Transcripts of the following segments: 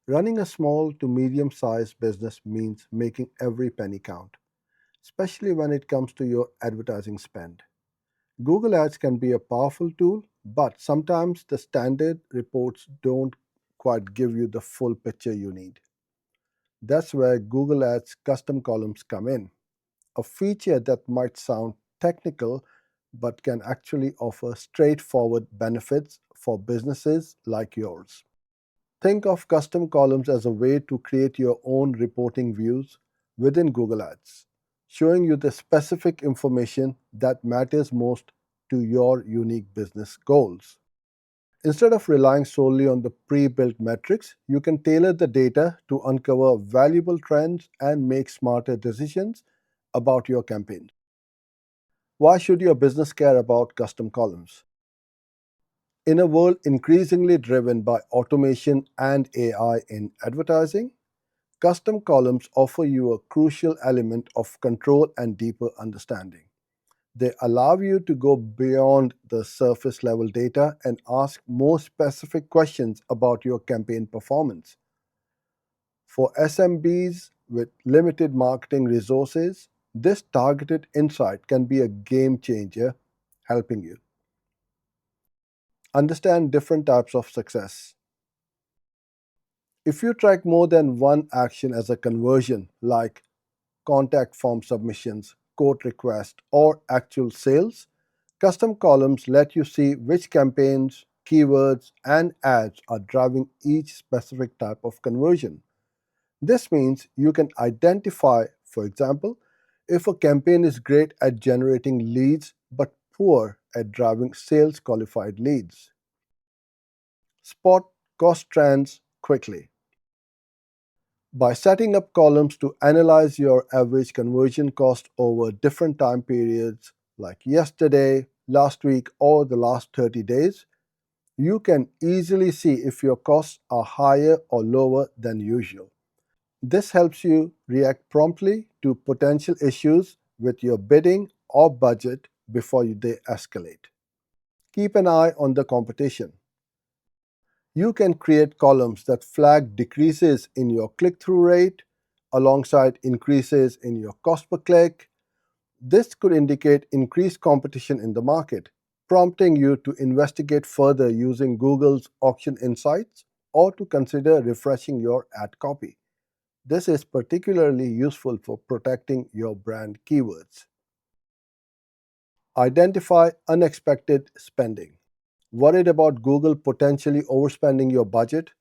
Running a small to medium sized business means making every penny count, especially when it comes to your advertising spend. Google Ads can be a powerful tool, but sometimes the standard reports don't quite give you the full picture you need. That's where Google Ads custom columns come in, a feature that might sound technical but can actually offer straightforward benefits for businesses like yours. Think of custom columns as a way to create your own reporting views within Google Ads, showing you the specific information that matters most to your unique business goals. Instead of relying solely on the pre built metrics, you can tailor the data to uncover valuable trends and make smarter decisions about your campaigns. Why should your business care about custom columns? In a world increasingly driven by automation and AI in advertising, custom columns offer you a crucial element of control and deeper understanding. They allow you to go beyond the surface level data and ask more specific questions about your campaign performance. For SMBs with limited marketing resources, this targeted insight can be a game changer, helping you understand different types of success. If you track more than one action as a conversion, like contact form submissions, quote requests, or actual sales, custom columns let you see which campaigns, keywords, and ads are driving each specific type of conversion. This means you can identify, for example, if a campaign is great at generating leads but poor at driving sales qualified leads. Spot cost trends quickly. By setting up columns to analyze your average conversion cost over different time periods, like yesterday, last week, or the last 30 days, you can easily see if your costs are higher or lower than usual. This helps you react promptly to potential issues with your bidding or budget before they escalate. Keep an eye on the competition. You can create columns that flag decreases in your click through rate alongside increases in your cost per click. This could indicate increased competition in the market, prompting you to investigate further using Google's auction insights or to consider refreshing your ad copy. This is particularly useful for protecting your brand keywords. Identify unexpected spending. Worried about Google potentially overspending your budget?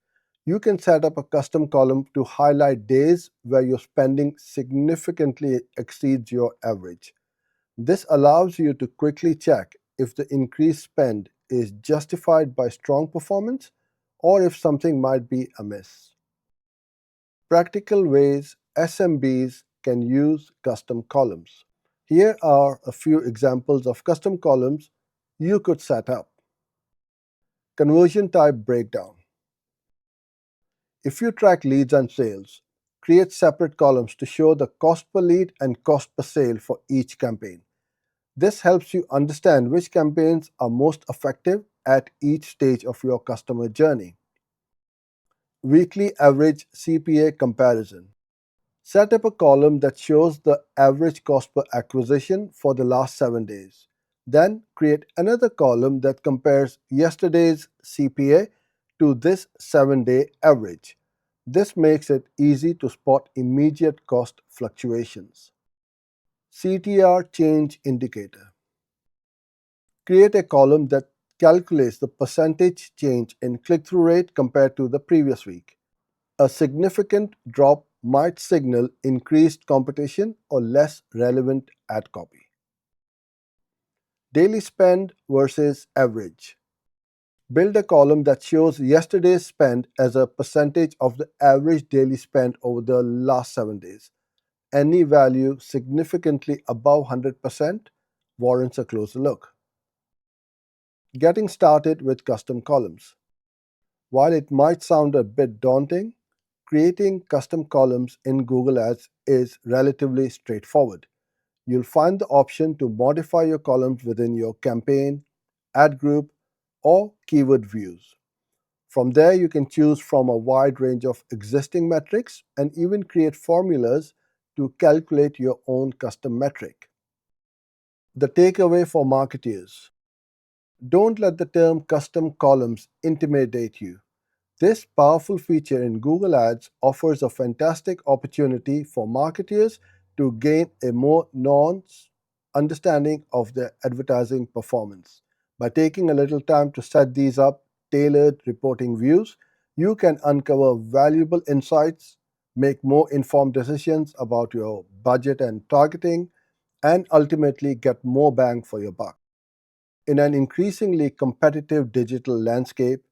You can set up a custom column to highlight days where your spending significantly exceeds your average. This allows you to quickly check if the increased spend is justified by strong performance or if something might be amiss. Practical ways SMBs can use custom columns. Here are a few examples of custom columns you could set up. Conversion type breakdown. If you track leads and sales, create separate columns to show the cost per lead and cost per sale for each campaign. This helps you understand which campaigns are most effective at each stage of your customer journey. Weekly average CPA comparison. Set up a column that shows the average cost per acquisition for the last 7 days. Then create another column that compares yesterday's CPA to this 7-day average. This makes it easy to spot immediate cost fluctuations. CTR change indicator. Create a column that calculates the percentage change in click through rate compared to the previous week. A significant drop might signal increased competition or less relevant ad copy. Daily spend versus average. Build a column that shows yesterday's spend as a percentage of the average daily spend over the last 7 days. Any value significantly above 100% warrants a closer look. Getting started with custom columns. While it might sound a bit daunting, creating custom columns in Google Ads is relatively straightforward. You'll find the option to modify your columns within your campaign, ad group, or keyword views. From there, you can choose from a wide range of existing metrics and even create formulas to calculate your own custom metric. The takeaway for marketers: don't let the term custom columns intimidate you. This powerful feature in Google Ads offers a fantastic opportunity for marketers to gain a more nuanced understanding of their advertising performance. By taking a little time to set these up tailored reporting views, you can uncover valuable insights, make more informed decisions about your budget and targeting, and ultimately get more bang for your buck. In an increasingly competitive digital landscape,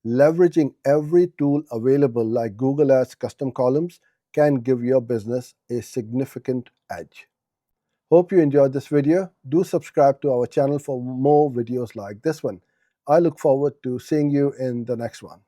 leveraging every tool available like Google Ads custom columns can give your business a significant edge. Hope you enjoyed this video. Do subscribe to our channel for more videos like this one. I look forward to seeing you in the next one.